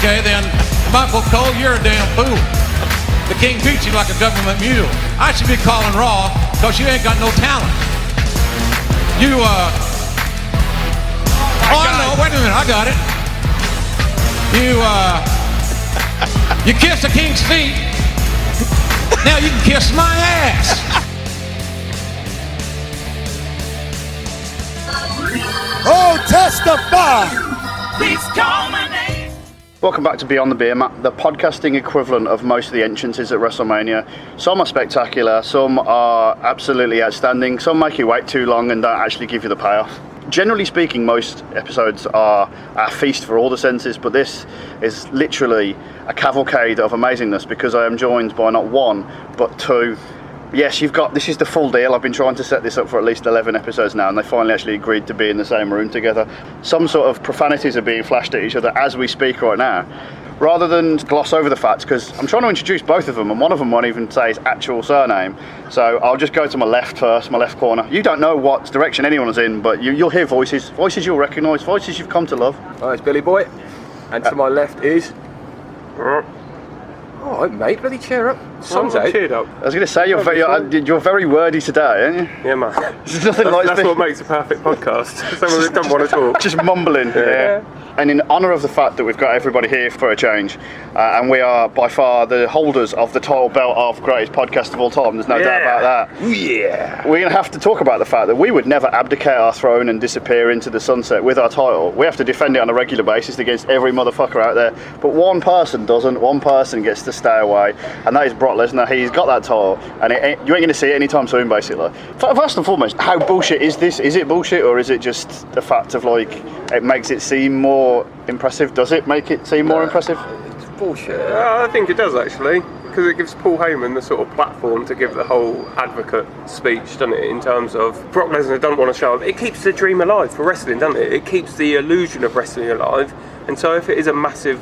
Okay, then, Michael Cole, you're a damn fool. The king treats you like a government mule. I should be calling Raw, because you ain't got no talent. You, no, wait a minute, I got it. You kiss the king's feet. Now you can kiss my ass. Oh, testify! Please call my name. Welcome back to Beyond the Beermat, the podcasting equivalent of most of the entrances at WrestleMania. Some are spectacular, some are absolutely outstanding, some make you wait too long and don't actually give you the payoff. Generally speaking, most episodes are a feast for all the senses, but this is literally a cavalcade of amazingness because I am joined by not one, but two. Yes, this is the full deal. I've been trying to set this up for at least 11 episodes now, and they finally actually agreed to be in the same room together. Some sort of profanities are being flashed at each other as we speak right now. Rather than gloss over the facts, because I'm trying to introduce both of them, and one of them won't even say his actual surname. So I'll just go to my left first, my left corner. You don't know what direction anyone's in, but you'll hear voices. Voices you'll recognise, voices you've come to love. Oh, it's Billy Boy. And to my left is... Oh, mate, bloody cheer up. Sun's out. Cheered up. I was going to say, you're very wordy today, aren't you? Yeah, man. There's nothing like That's what makes a perfect podcast. Someone who doesn't want to talk. Just mumbling. Yeah. And in honour of the fact that we've got everybody here for a change, and we are by far the holders of the title belt of greatest podcast of all time, there's no doubt about that. Yeah. We're going to have to talk about the fact that we would never abdicate our throne and disappear into the sunset with our title. We have to defend it on a regular basis against every motherfucker out there. But one person doesn't. One person gets to stay away, and that is Brock Lesnar. He's got that title, and you ain't going to see it anytime soon, basically. First and foremost, how bullshit is this? Is it bullshit, or is it just the fact of, like, it makes it seem more impressive? Does it make it seem more impressive? It's bullshit. I think it does, actually, because it gives Paul Heyman the sort of platform to give the whole advocate speech, doesn't it, in terms of Brock Lesnar doesn't want to show up. It keeps the dream alive for wrestling, doesn't it? It keeps the illusion of wrestling alive, and so if it is a massive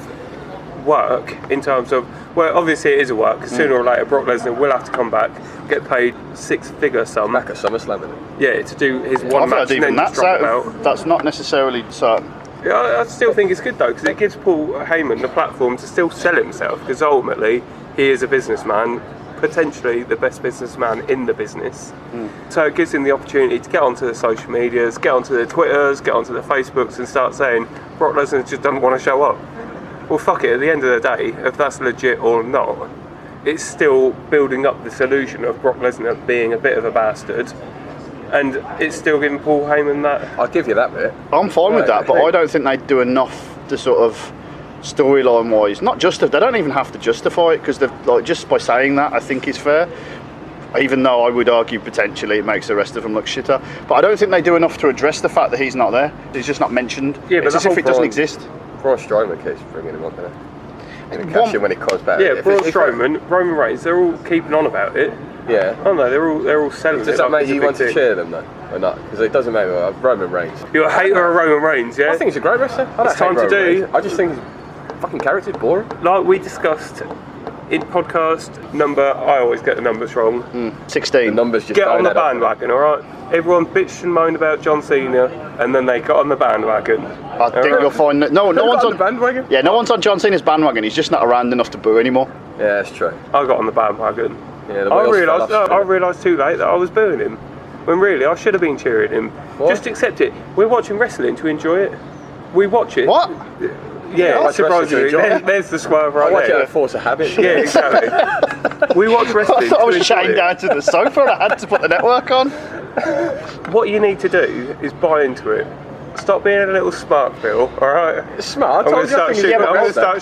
work in terms of, well, obviously it is a work, because sooner or later Brock Lesnar will have to come back, get paid six-figure sum. Back at SummerSlam, isn't it? Yeah, to do his one match and then just drop him out. That's not necessarily certain. Yeah, I still think it's good though, because it gives Paul Heyman the platform to still sell himself, because ultimately he is a businessman, potentially the best businessman in the business. So it gives him the opportunity to get onto the social medias, get onto the Twitters, get onto the Facebooks and start saying Brock Lesnar just doesn't want to show up. Well, fuck it, at the end of the day, if that's legit or not, it's still building up this illusion of Brock Lesnar being a bit of a bastard, and it's still giving Paul Heyman that. I'll give you that bit. I'm fine with that, but I don't think they do enough to sort of storyline wise, they don't even have to justify it, because like, just by saying that I think is fair, even though I would argue potentially it makes the rest of them look shitter. But I don't think they do enough to address the fact that he's not there. He's just not mentioned. Yeah, but it's as if it doesn't exist. Braun Strowman keeps bringing him on there. And cash in when it comes back. Yeah, Braun Strowman, Roman Reigns, they're all keeping on about it. Yeah. Oh no, they're all selling it. Does that make you want to cheer them though, or not? Because it doesn't matter. Roman Reigns. You're a hater of Roman Reigns, yeah? I think he's a great wrestler. It's time to do. I just think his fucking character's boring. Like we discussed in podcast number, I always get the numbers wrong. 16. The numbers just get on the bandwagon, alright? Everyone bitched and moaned about John Cena, and then they got on the bandwagon. I think you'll find that no one's on the bandwagon. Yeah, no one's on John Cena's bandwagon. He's just not around enough to boo anymore. Yeah, that's true. I got on the bandwagon. Yeah, I realised too late that I was booing him, when really I should have been cheering him. What? Just accept it. We're watching wrestling to enjoy it. We watch it. What? Yeah, surprisingly, there's the swerve right I watch there. it out of force of habit. Yeah, exactly. We watch wrestling. I thought I was to chained enjoy down to the sofa and I had to put the network on. What you need to do is buy into it. Stop being a little smart, Bill. All right. Smart. I'm going to start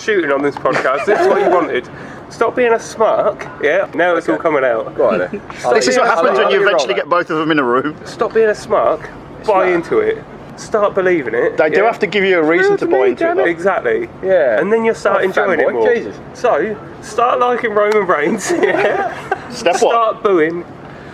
shooting on this podcast. This is what you wanted. Stop being a smark. Yeah. Now it's all coming out. Go on then. This is what happens when you eventually get both of them in a room. Stop being a smark. Buy into it. Start believing it. They do have to give you a reason to buy into it. Though. Exactly. Yeah. And then you'll start enjoying it more. Jesus. So, start liking Roman Reigns. Yeah. Step Start booing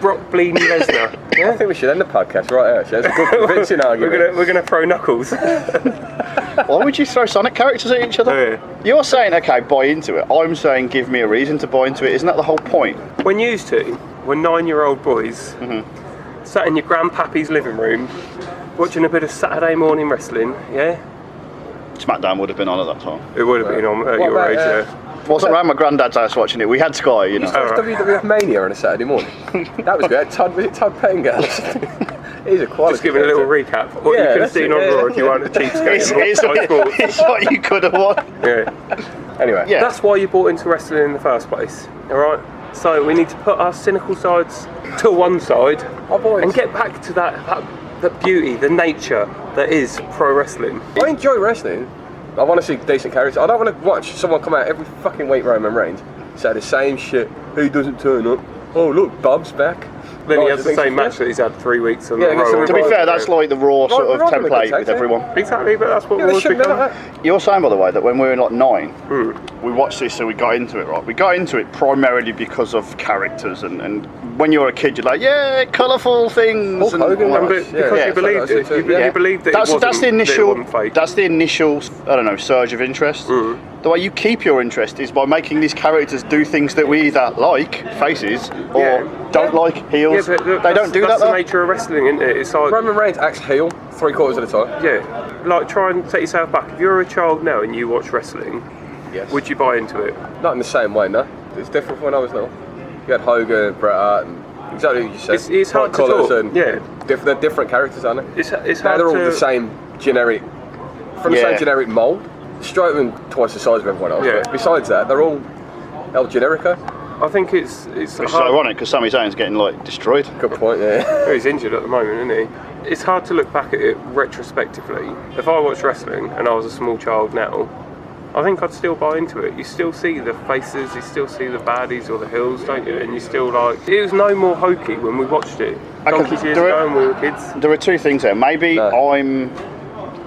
Brock Bleeding Lesnar. Yeah. I think we should end the podcast right here. That's a good convincing argument. We're gonna throw knuckles. Why would you throw Sonic characters at each other? Oh, yeah. You're saying, okay, buy into it. I'm saying, give me a reason to buy into it. Isn't that the whole point? When you two were 9-year-old boys, sat in your grandpappy's living room, watching a bit of Saturday morning wrestling, yeah? SmackDown would have been on at that time. It would have been on at What your about, age, yeah. Wasn't around my granddad's house watching it. We had Sky, you know. Watch WWF Mania on a Saturday morning. That was good. Was it Todd Pettingill? He's a quality. Just giving a little recap. What you could have seen on Raw if you weren't a cheapskate. It's what you could have won. Yeah. Anyway, Yeah. That's why you bought into wrestling in the first place, alright? So we need to put our cynical sides to one side and get back to that beauty, the nature that is pro wrestling. I enjoy wrestling. I want to see decent characters. I don't want to watch someone come out every fucking week, Roman Reigns, say the same shit. He doesn't turn up. Oh look, Bob's back. Then he has the same match that he's had 3 weeks in a row. To be fair, that's like the Raw sort of Raw can be template good, with everyone. Exactly, but that's what Yeah, Raw's they shouldn't be become. like that. You're saying, by the way, that when we were in like 9, we watched this, so we got into it, right? We got into it primarily because of characters, and when you're a kid, you're like, yeah, colourful things. Hulk Hogan, And because you believed it. You believed that that's the initial. That it wasn't fake. That's the initial. I don't know, surge of interest. The way you keep your interest is by making these characters do things that we either like, faces, or don't like, heels. Yeah, but they don't do that. That's the though. nature of wrestling, isn't it? It's like Roman Reigns acts heel 3/4 of the time. yeah, like try and take yourself back. If you're a child now and you watch wrestling, Yes. would you buy into it? Not in the same way, no. It's different from when I was little. You had Hogan, Bret Hart, and exactly what you said. It's hard to colours talk. and Yeah. they're different characters, aren't they? It's Now hard they're all to. the same generic, from the Yeah. same generic mould. Strowman twice the size of everyone else. Yeah. But besides that, they're all El Generico. I think it's Which is hard. ironic because Sami Zayn's getting like destroyed. Good point. Yeah. He's injured at the moment, isn't he? It's hard to look back at it retrospectively. If I watched wrestling and I was a small child now, I think I'd still buy into it. You still see the faces, you still see the baddies or the heels, don't you? And you still like. It was no more hokey when we watched it. Donkeys years ago when we were kids. There are two things there. Maybe I'm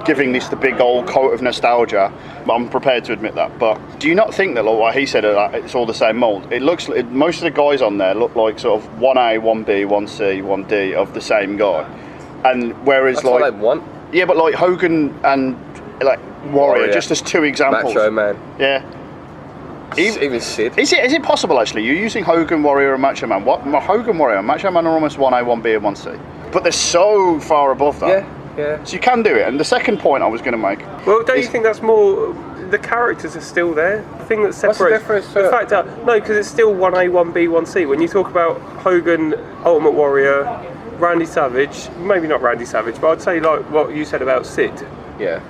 giving this the big old coat of nostalgia. I'm prepared to admit that. But do you not think that, like what he said, it's all the same mould? It looks like most of the guys on there look like sort of 1A, 1B, 1C, 1D of the same guy. And whereas That's like what they want. yeah, but like Hogan and like Warrior, just as two examples. Macho Man. Yeah. Even Sid. Is it possible actually? You're using Hogan, Warrior, and Macho Man. What Hogan, Warrior, and Macho Man are almost 1A, 1B, and 1C. But they're so far above that. Yeah. Yeah. So you can do it. And the second point I was going to make. Well, don't you think that's more? The characters are still there. The thing that separates What's the difference? the fact that no, because it's still 1A, 1B, 1C. When you talk about Hogan, Ultimate Warrior, Randy Savage, maybe not Randy Savage, but I'd say like what you said about Sid. Yeah.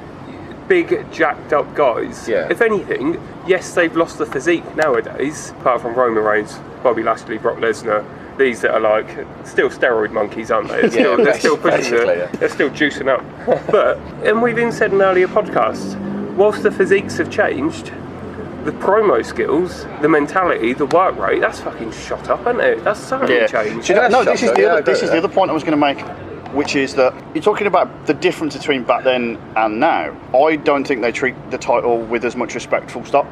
Big jacked up guys. Yeah. If anything, yes, they've lost the physique nowadays. Apart from Roman Reigns, Bobby Lashley, Brock Lesnar. These that are like still steroid monkeys, aren't they? They're still pushing it. They're still juicing up. But, and we've even said in earlier podcasts, whilst the physiques have changed, the promo skills, the mentality, the work rate, that's fucking shot up, isn't it? That's certainly changed. Do you know, no, this is shot, the yeah, other. I agree This is with the other point I was going to make, which is that you're talking about the difference between back then and now. I don't think they treat the title with as much respect. Full stop.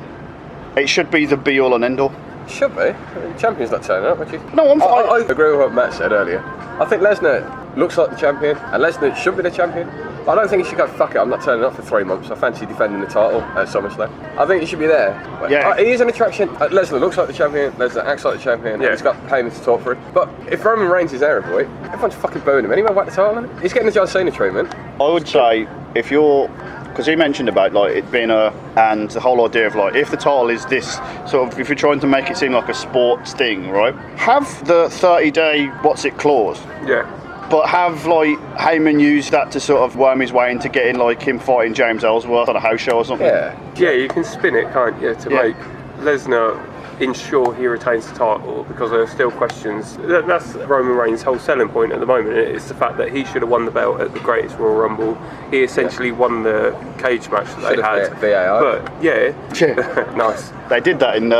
It should be the be all and end all. Should be. The champion's not turning up, would you? No, I agree with what Matt said earlier. I think Lesnar looks like the champion, and Lesnar should be the champion. But I don't think he should go, fuck it, I'm not turning up for 3 months. I fancy defending the title at SummerSlam. I think he should be there. Yeah. He is an attraction. Lesnar looks like the champion, Lesnar acts like the champion, and he's got Heyman to talk for it. But if Roman Reigns is there every week, everyone's fucking booing him anyway, whack the title on him. He's getting the John Cena treatment. I would say if you're, because he mentioned about like it being and the whole idea of like if the title is this sort of, if you're trying to make it seem like a sports thing, right? Have the 30-day what's it clause. Yeah. But have like Heyman use that to sort of worm his way into getting like him fighting James Ellsworth on a house show or something. Yeah. Yeah, you can spin it, can't you, to make Lesnar ensure he retains the title, because there are still questions. That's Roman Reigns' whole selling point at the moment. It's the fact that he should have won the belt at the Greatest Royal Rumble. He essentially won the cage match that they had. VAR. But nice. They did that in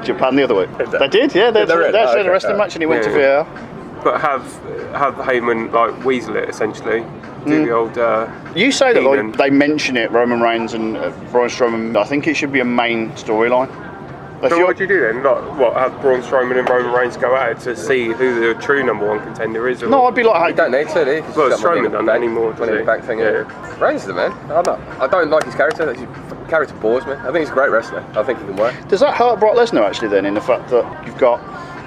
Japan the other week. They did, yeah. They had a wrestling match and he went to VAR. But have Heyman like weasel it essentially. Do the old. You say that Heenan. like they mention it, Roman Reigns and Braun Strowman. I think it should be a main storyline. So what do you do then? Like, what, have Braun Strowman and Roman Reigns go out to see who the true #1 contender is? Or No, I'd be like, You don't need to, do you? Well, Strowman doesn't anymore, does Money in he? the bank thing, Yeah. Reigns is the man. I don't like his character. His character bores me. I think he's a great wrestler. I think he can work. does that hurt Brock Lesnar actually then, in the fact that you've got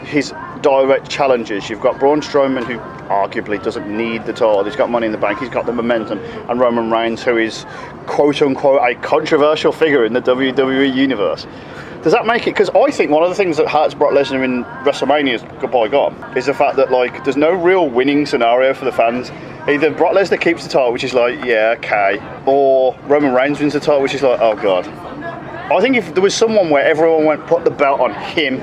his direct challengers? You've got Braun Strowman, who arguably doesn't need the title. He's got money in the bank, he's got the momentum, and Roman Reigns, who is quote unquote a controversial figure in the WWE universe. Does that make it? Because I think one of the things that hurts Brock Lesnar in WrestleMania's Goodbye Gone is the fact that like there's no real winning scenario for the fans. Either Brock Lesnar keeps the title, which is like, yeah, okay, or Roman Reigns wins the title, which is like, oh god. I think if there was someone where everyone went put the belt on him,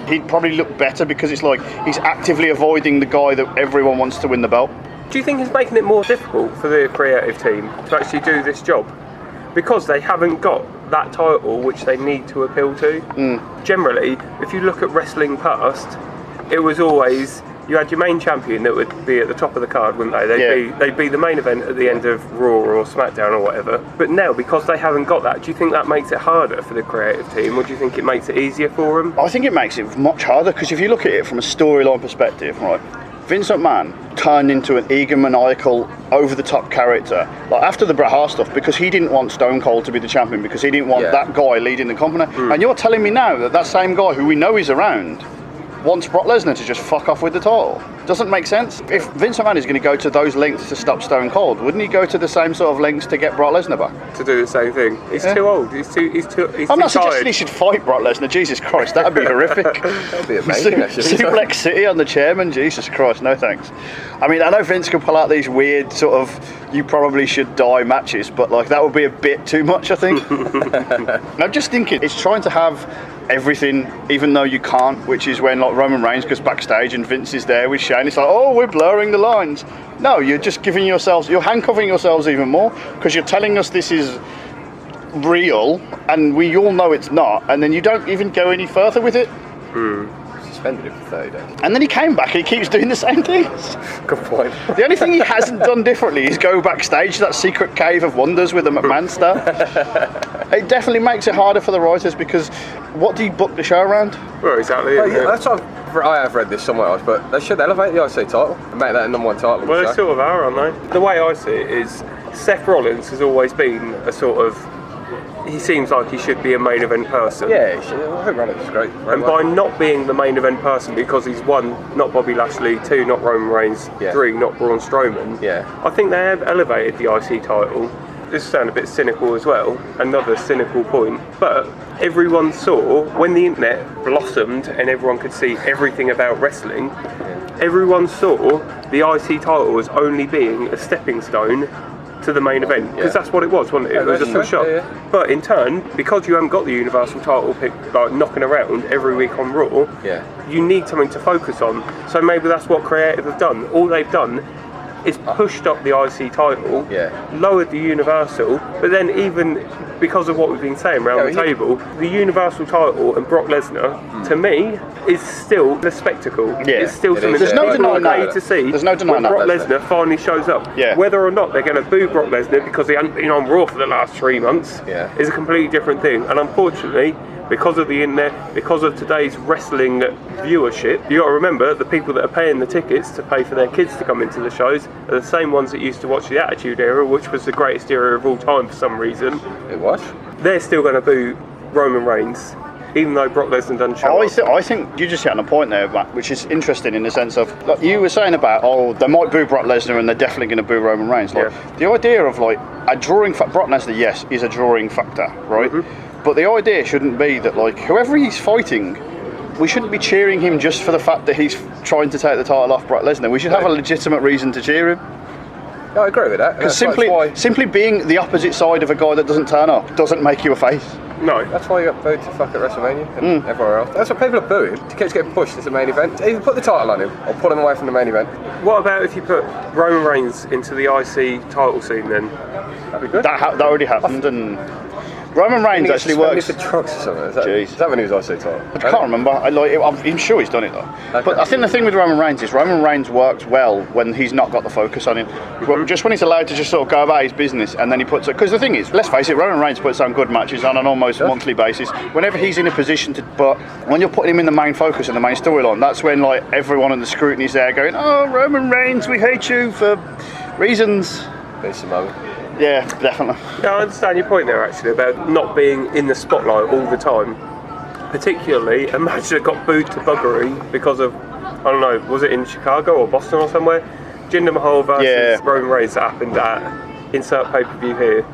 he'd probably look better, because it's like he's actively avoiding the guy that everyone wants to win the belt. Do you think it's making it more difficult for the creative team to actually do this job? Because they haven't got that title which they need to appeal to. Generally, if you look at wrestling past, it was always, you had your main champion that would be at the top of the card, wouldn't they? They'd be the main event at the end of Raw or SmackDown or whatever. But now, because they haven't got that, do you think that makes it harder for the creative team, or do you think it makes it easier for them? I think it makes it much harder, because if you look at it from a storyline perspective, right, Vince McMahon turned into an egomaniacal, over-the-top character, like after the Bret Hart stuff, because he didn't want Stone Cold to be the champion, because he didn't want that guy leading the company. And you're telling me now that that same guy, who we know is around, wants Brock Lesnar to just fuck off with the title? Doesn't make sense. If Vince McMahon is going to go to those lengths to stop Stone Cold, wouldn't he go to the same sort of lengths to get Brock Lesnar back? To do the same thing. He's too old. He's too I'm not suggesting tired. he should fight Brock Lesnar. Jesus Christ, that'd be horrific. That'd be amazing, actually. Suplex City on the chairman. Jesus Christ, no thanks. I mean, I know Vince can pull out these weird sort of you probably should die matches, but like that would be a bit too much, I think. I'm just thinking it's trying to have everything, even though you can't, which is when like Roman Reigns goes backstage and Vince is there with Shane. It's like, oh, we're blurring the lines. No, you're just giving yourselves, you're handcuffing yourselves even more, because you're telling us this is real and we all know it's not, and then you don't even go any further with it. Suspended him for 30 days. And then he came back and he keeps doing the same things. Good point. The only thing he hasn't done differently is go backstage to that secret cave of wonders with the McMahon star. It definitely makes it harder for the writers, because what do you book the show around? Well, exactly. Well, yeah, that's what I have read this somewhere else, but they should elevate the IC title and make that a #1 title. Well, they sort of are, aren't they? The way I see it is, Seth Rollins has always been a sort of, he seems like he should be a main event person. Yeah, I think Rollins is great. And by not being the main event person, because he's 1, not Bobby Lashley, 2, not Roman Reigns, 3, not Braun Strowman, I think they have elevated the IC title. This sounds a bit cynical as well, another cynical point, but everyone saw, when the internet blossomed and everyone could see everything about wrestling, everyone saw the IC title as only being a stepping stone to the main event, because that's what it was, wasn't it? It was a push up. But in turn, because you haven't got the Universal title pick, like knocking around every week on Raw, you need something to focus on. So maybe that's what creative have done. All they've done is pushed up the IC title, lowered the Universal, but then even because of what we've been saying around the table, the Universal title and Brock Lesnar, to me, is still a spectacle. It's still something There's no denying that. that. To see There's no denying when Brock that. Lesnar finally shows up. Whether or not they're going to boo Brock Lesnar because he hasn't been on Raw for the last 3 months is a completely different thing. And unfortunately, because of the internet, because of today's wrestling viewership, you got to remember the people that are paying the tickets to pay for their kids to come into the shows are the same ones that used to watch the Attitude Era, which was the greatest era of all time for some reason. It was. They're still going to boo Roman Reigns, even though Brock Lesnar doesn't show up. I think you just hit on a point there, Matt, which is interesting in the sense of, like you were saying about, they might boo Brock Lesnar and they're definitely going to boo Roman Reigns. Like, the idea of like a drawing factor, Brock Lesnar, yes, is a drawing factor, right? But the idea shouldn't be that like whoever he's fighting, we shouldn't be cheering him just for the fact that he's trying to take the title off Brock Lesnar. We should have a legitimate reason to cheer him. Yeah, I agree with that. Because simply being the opposite side of a guy that doesn't turn up doesn't make you a face. No. That's why you got booed to fuck at WrestleMania and everywhere else. That's what people are booing. He keeps getting pushed as a main event. Either put the title on him or pull him away from the main event. What about if you put Roman Reigns into the IC title scene then? That'd be good. That already happened, and Roman Reigns actually works. For drugs or something. Is that when he was IC title? I can't remember. I'm sure he's done it though. Okay. But I think the thing with Roman Reigns is Roman Reigns works well when he's not got the focus on him. Just when he's allowed to just sort of go about his business, and then he puts it. Because the thing is, let's face it, Roman Reigns puts on good matches on an almost monthly basis. Whenever he's in a position to, but when you're putting him in the main focus and the main storyline, that's when like everyone in the scrutiny is there going, "Oh, Roman Reigns, we hate you for reasons." There's some moment. Yeah, definitely. Yeah, I understand your point there actually about not being in the spotlight all the time. particularly a match that got booed to buggery because of, I don't know, was it in Chicago or Boston or somewhere? Jinder Mahal versus Roman Reigns that happened at insert pay-per-view here.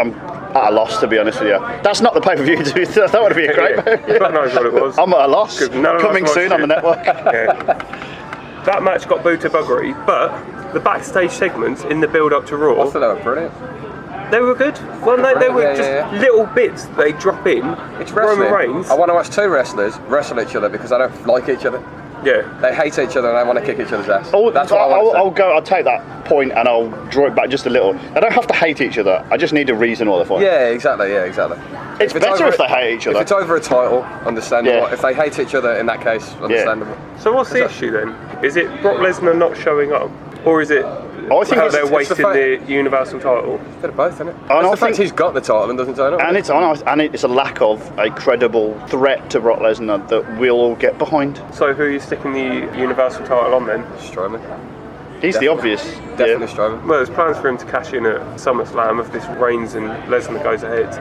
I'm at a loss, to be honest with you. That's not the pay-per-view. That would be a great pay-per-view. God knows what it was. I'm at a loss. Coming soon on the network. That match got booed to buggery, but the backstage segments in the build-up to Raw, I thought they were brilliant. they were good. Well, they were just little bits they drop in. It's wrestling. Roman Reigns. I want to watch two wrestlers wrestle each other because they don't like each other. Yeah. They hate each other and they want to kick each other's ass. That's what I'll take that point and I'll draw it back just a little. They don't have to hate each other. I just need a reason why they're fighting. Yeah, exactly. It's better if they hate each other. If it's over a title, understandable. If they hate each other, in that case, understandable. So what's the issue then? Is it Brock Lesnar not showing up, or is it I think how they're wasting the Universal title? Bit of both, isn't it? I The fact he's got the title and doesn't turn up. And it's a lack of a credible threat to Brock Lesnar that we'll all get behind. So who are you sticking the Universal title on then? Strowman. He's the obvious. Definitely Strowman. Well, there's plans for him to cash in at SummerSlam if this Reigns and Lesnar goes ahead.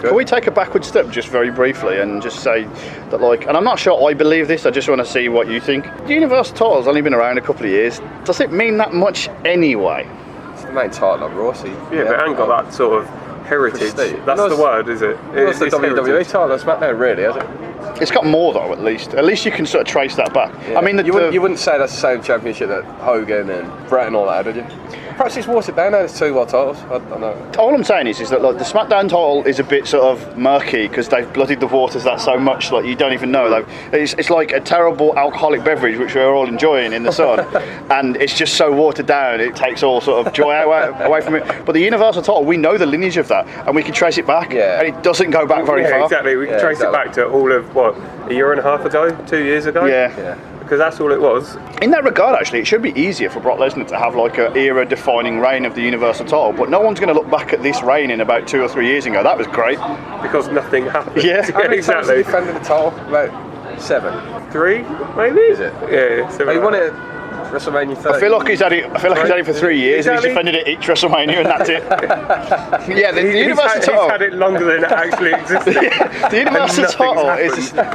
Can we take a backward step just very briefly and just say that, like, and I'm not sure I believe this, I just want to see what you think. The Universal title's only been around a couple of years. Does it mean that much anyway? It's the main title on Raw, so but it ain't got that sort of heritage. Prestige. That's the word, is it? It's the WWE heritage. title on SmackDown, really, has it? It's got more though, at least. At least you can sort of trace that back. Yeah. I mean, you wouldn't say that's the same championship that Hogan and Bret and all that, would you? Perhaps it's watered down now. There's two world titles. I don't know. All I'm saying is that, like, the SmackDown title is a bit sort of murky because they've bloodied the waters that so much, like, you don't even know. Like, it's like a terrible alcoholic beverage which we're all enjoying in the sun, and it's just so watered down. It takes all sort of joy away from it. But the Universal title, we know the lineage of that, and we can trace it back. Yeah. And it doesn't go back very far. Exactly. We can trace it back to all of what, a year and a half ago, 2 years ago. Yeah. Because that's all it was. In that regard, actually, it should be easier for Brock Lesnar to have like an era-defining reign of the Universal title, but no one's going to look back at this reign in about 2 or 3 years and go, that was great. Because nothing happened. Yeah. How many times has he defended the title? About 7. 3, maybe? Is it? Yeah. 7. He won it WrestleMania 30. I feel like he's had it for 3 years and he's defended it each WrestleMania and that's it. Yeah, the Universal title. He's had it longer than it actually existed. The Universal title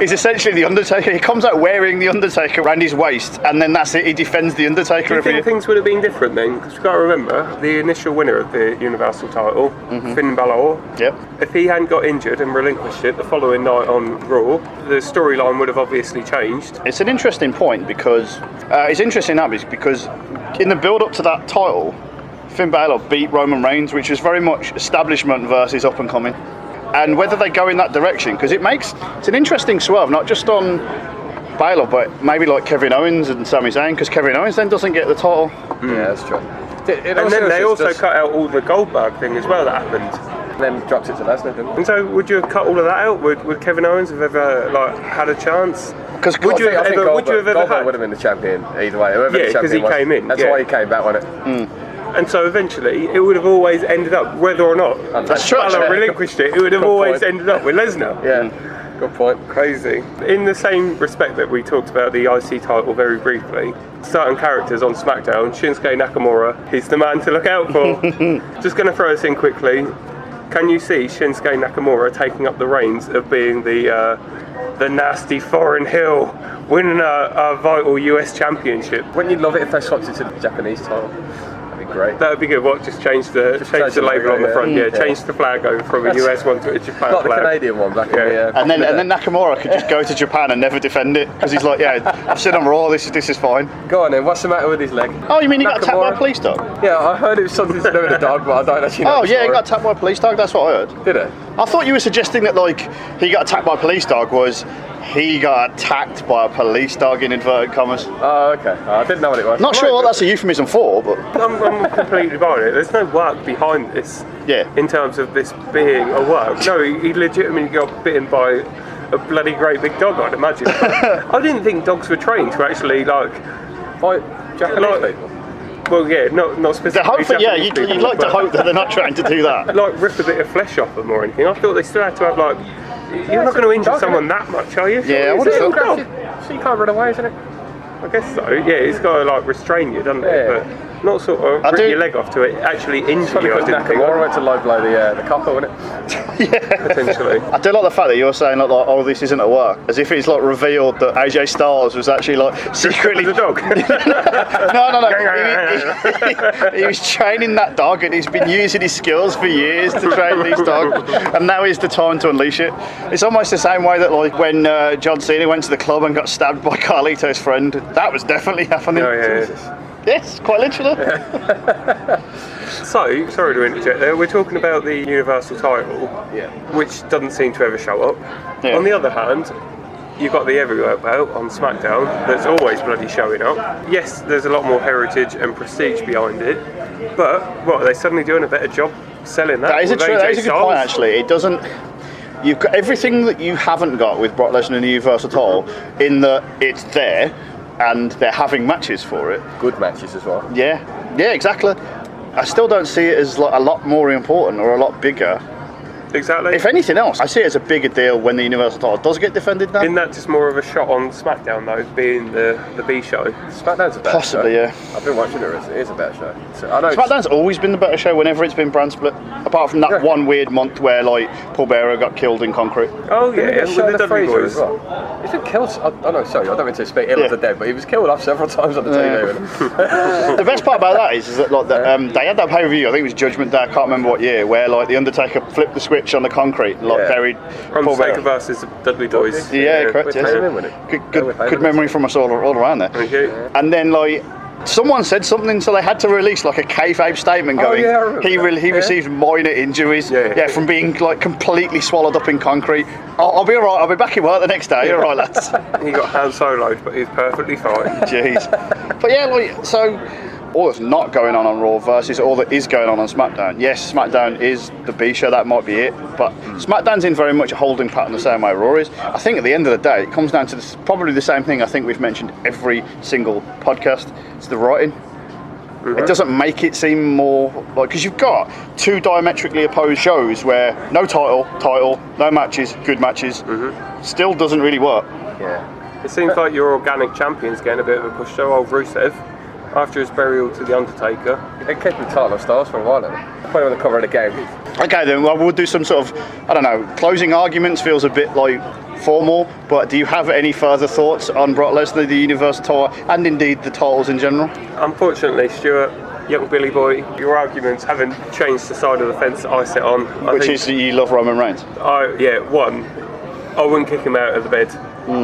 is essentially the Undertaker. He comes out wearing the Undertaker around his waist and then that's it, he defends the Undertaker. Do you think things would have been different then? Because you've got to remember, the initial winner of the Universal title, Finn Balor, if he hadn't got injured and relinquished it the following night on Raw, the storyline would have obviously changed. It's an interesting point because it's interesting because in the build-up to that title, Finn Balor beat Roman Reigns, which was very much establishment versus up-and-coming. And whether they go in that direction, because it's an interesting swerve, not just on Balor, but maybe like Kevin Owens and Sami Zayn, because Kevin Owens then doesn't get the title. Yeah, that's true. And then they also cut out all the Goldberg thing as well that happened. And then dropped it to Lesnar, didn't it? And so, would you have cut all of that out? Would Kevin Owens have ever had a chance? Because would you have ever Goldberg would have been the champion either way. Yeah, because he came in. That's why he came back, wasn't it? And so eventually, it would have always ended up, whether or not Balor relinquished it, it would have always ended up with Lesnar. Yeah, good point. Crazy. In the same respect that we talked about the IC title very briefly, certain characters on SmackDown, Shinsuke Nakamura, he's the man to look out for. Just going to throw us in quickly. Can you see Shinsuke Nakamura taking up the reins of being the nasty foreign heel, winning a vital US championship? Wouldn't you love it if they swapped it to the Japanese title? That'd be great. That would be good. What? Just change the label on the front. Yeah, change the flag over from a US one to a Japan not flag. the Canadian one back in the. And then Nakamura could just go to Japan and never defend it because he's like, yeah, I've seen on Raw. This is fine. Go on then. What's the matter with his leg? Oh, you mean he got attacked by a police dog? Yeah, I heard it was something to do with a dog, but I don't actually know. Oh yeah, he got attacked by a police dog. That's what I heard. Did it? I thought you were suggesting that like he got attacked by a police dog was he got attacked by a police dog in inverted commas. Oh, okay. I didn't know what it was. Not sure what that's a euphemism for, but I'm completely buying it. There's no work behind this. Yeah. In terms of this being a work. No, he legitimately got bitten by a bloody great big dog, I'd imagine. I didn't think dogs were trained to actually fight Japanese people. Well, yeah, not specifically. You'd like to hope that they're not trying to do that. Like rip a bit of flesh off them or anything. I thought they still had to have like. You're not going to injure someone that much, are you? Yeah, I would have thought. So you can't run away, isn't it? I guess so. Yeah, it's got to like restrain you, doesn't it? But Not sort of I rip do- your leg off to it actually injure you. I didn't think. I went to low blow the copper, wasn't it? Yeah. Potentially. I do like the fact that you're saying like, oh, this isn't at work, as if it's like revealed that AJ Styles was actually like secretly The dog. No. He was training that dog, and he's been using his skills for years to train these dogs, and now is the time to unleash it. It's almost the same way that like when John Cena went to the club and got stabbed by Carlito's friend. That was definitely happening. Oh, yeah. Yes, quite literally. So, sorry to interject there, we're talking about the Universal title, which doesn't seem to ever show up. Yeah. On the other hand, you've got the heavyweight belt on SmackDown that's always bloody showing up. Yes, there's a lot more heritage and prestige behind it, but what, are they suddenly doing a better job selling that? That is a with true. AJ That is a good point. Styles? Actually, it doesn't. You've got everything that you haven't got with Brock Lesnar and the Universal title, in that it's there, and they're having matches for it. Good matches as well. Yeah, exactly. I still don't see it as like a lot more important or a lot bigger. Exactly. If anything else, I see it as a bigger deal when the Universal title does get defended now. Isn't that just more of a shot on SmackDown though, being the B show? SmackDown's a better Possibly, show. yeah. I've been watching it. It is a better show. So, I know SmackDown's always been the better show whenever it's been brand split, apart from that one weird month where like Paul Bearer got killed in concrete. Oh yeah, Didn't he get shot in with the the Dudley freezer boys. as well? He's been killed. I know, sorry, I don't mean to speak ill Yeah. of the dead, but he was killed off several times on the TV. The best part about that is that like they had that pay-per-view, I think it was Judgment Day, I can't remember what year, where like the Undertaker flipped the switch on the concrete, like Yeah. buried Paul Undertaker Bearer. versus the Dudley boys. Yeah, correct. We're Yes. paying him, wasn't it? Good memory from us all around there. Thank you. And then like someone said something, so they had to release like a kayfabe statement going. yeah, I remember that. He received minor injuries, Yeah. from being like completely swallowed up in concrete. I'll be alright. I'll be back in work the next day. All right, lads. He got hand soloed, but he's perfectly fine. Jeez. But yeah, like so. All that's not going on Raw versus all that is going on SmackDown. Yes, SmackDown is the B show, that might be it, but SmackDown's in very much a holding pattern the same way Raw is. I think at the end of the day, it comes down to probably the same thing I think we've mentioned every single podcast. It's the writing. It doesn't make it seem more like, because you've got two diametrically opposed shows where no title, no matches, good matches, still doesn't really work. Yeah. It seems like your organic champion's getting a bit of a push though, old Rusev, after his burial to the Undertaker. They kept the title of Stars for a while now. Probably on the cover of the game. Okay then, well, we'll do some sort of, I don't know, closing arguments feels a bit like formal, but do you have any further thoughts on Brock Lesnar, the Universal title, and indeed the titles in general? Unfortunately, Stuart, young Billy Boy, your arguments haven't changed the side of the fence that I sit on. Which is that you love Roman Reigns. I wouldn't kick him out of the bed,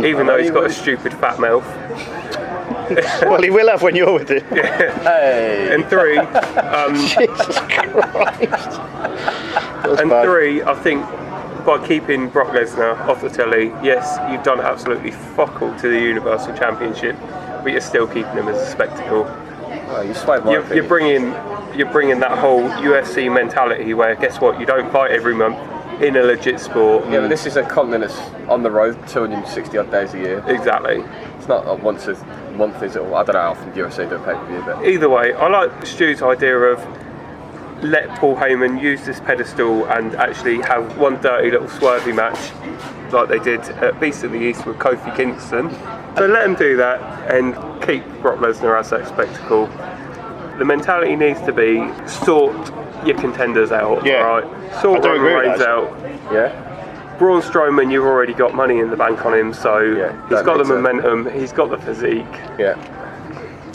even though he's got a stupid fat mouth. Well, he will have when you're with him. Hey. And three, Jesus Christ. and three, I think by keeping Brock Lesnar off the telly, yes, you've done absolutely fuck all to the Universal Championship, but you're still keeping him as a spectacle. Oh, you swayed my You're bringing that whole UFC mentality where, guess what, you don't fight every month in a legit sport. Yeah, but this is a continent that's on the road 260 odd days a year. Exactly. It's not once a month, is it? Or I don't know how often UFC do a pay-per-view, but Either way, I like Stu's idea of let Paul Heyman use this pedestal and actually have one dirty little swervy match like they did at Beast of the East with Kofi Kingston. So let him do that and keep Brock Lesnar as that spectacle. The mentality needs to be sort your contenders out, Yeah. right? Sort I do Roman agree with Reigns that. out. yeah. Braun Strowman, you've already got money in the bank on him, so he's don't got the need to. momentum, he's got the physique. Yeah.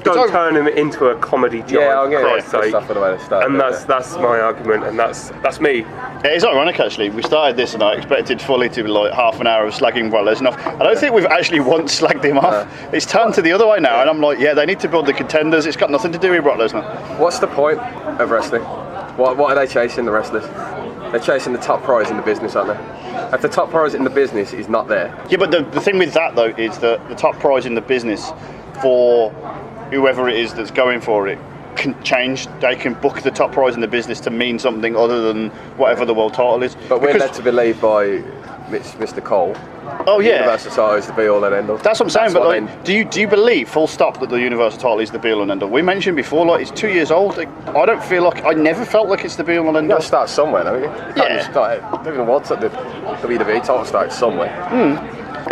Don't turn him into a comedy giant, Yeah, I'm for getting Christ's sake. stuff for the way to start. And that's my argument, and that's me. Yeah, it's ironic actually. We started this and I expected fully to be like half an hour of slagging Brock Lesnar off. I don't think we've actually once slagged him off. It's turned to the other way now, and I'm like, yeah, they need to build the contenders. It's got nothing to do with Brock Lesnar. What's the point of wrestling? What are they chasing, the wrestlers? They're chasing the top prize in the business, aren't they? If the top prize in the business is not there. Yeah, but the thing with that though is that the top prize in the business for whoever it is that's going for it can change. They can book the top prize in the business to mean something other than whatever the world title is. But we're Because- led to believe by Mr. Cole. oh yeah, Universal title is the be all and end all. that's what I'm saying. But what like, do you believe full stop that the Universal title is the be all and end all? We mentioned before, like it's 2 years old. Like, I don't feel like I never felt like it's the be all and end You all. got to start somewhere, don't you? You can't Yeah. just start. Don't even want to the WWE title started somewhere.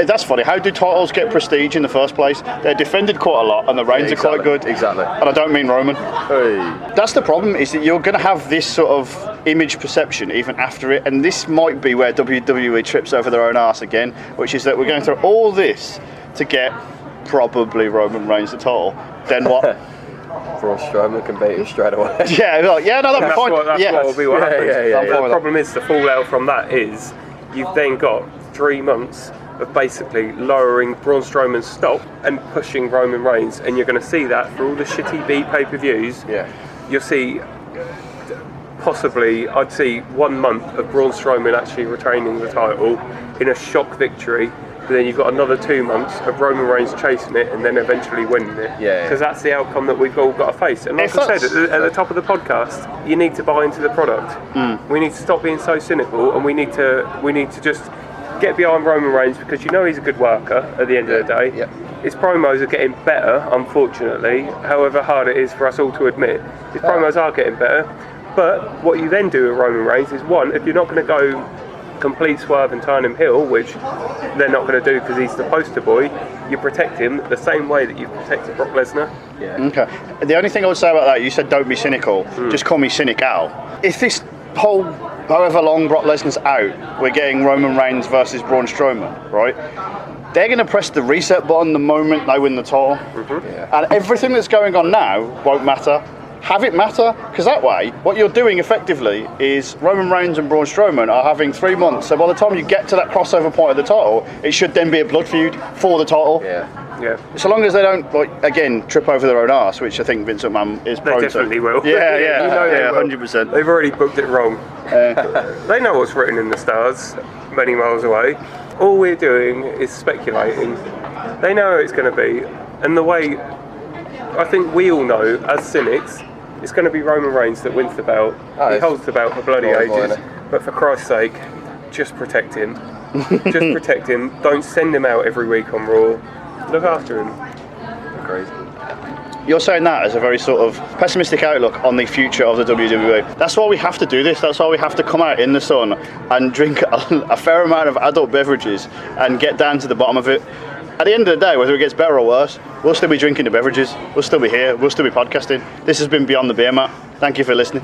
That's funny. How do titles get prestige in the first place? They're defended quite a lot, and the reigns are quite good. Exactly. And I don't mean Roman. Hey. That's the problem, is that you're going to have this sort of image perception even after it, and this might be where WWE trips over their own arse again, which is that we're going through all this to get probably Roman Reigns the title. Then what? Braun Strowman can beat him straight away. Yeah, that'd be fine. What will be what happens. The problem is, the fallout from that is you've then got 3 months of basically lowering Braun Strowman's stock and pushing Roman Reigns, and you're going to see that for all the shitty B pay-per-views. Yeah. You'll see possibly, I'd see 1 month of Braun Strowman actually retaining the title in a shock victory. But then you've got another 2 months of Roman Reigns chasing it and then eventually winning it. Yeah. Because that's the outcome that we've all got to face. And like I said at the top of the podcast, you need to buy into the product. We need to stop being so cynical, and we need to just get behind Roman Reigns, because you know he's a good worker at the end of the day. Yeah. His promos are getting better, unfortunately, however hard it is for us all to admit. His promos are getting better. But what you then do with Roman Reigns is, one, if you're not going to go complete swerve and turn him heel, which they're not going to do because he's the poster boy, you protect him the same way that you've protected Brock Lesnar. Yeah. Okay. The only thing I would say about that, you said don't be cynical, just call me Cynic Al. If this whole, however long Brock Lesnar's out, we're getting Roman Reigns versus Braun Strowman, right? They're going to press the reset button the moment they win the title. And everything that's going on now won't matter. Have it matter, because that way, what you're doing effectively is Roman Reigns and Braun Strowman are having 3 months, so by the time you get to that crossover point of the title, it should then be a blood feud for the title. Yeah. So long as they don't, again, trip over their own arse, which I think Vince McMahon is prone to. They definitely will. Yeah, You know they will. 100%. They've already booked it wrong. They know what's written in the stars, many miles away. All we're doing is speculating. They know how it's going to be, and the way I think we all know as cynics, it's going to be Roman Reigns that wins the belt. He holds the belt for bloody ages. But for Christ's sake, just protect him. Just protect him. Don't send him out every week on Raw. Look after him. Crazy. You're saying that as a very sort of pessimistic outlook on the future of the WWE. That's why we have to do this. That's why we have to come out in the sun and drink a fair amount of adult beverages and get down to the bottom of it. At the end of the day, whether it gets better or worse, we'll still be drinking the beverages, we'll still be here, we'll still be podcasting. This has been Beyond the Beermat. Thank you for listening.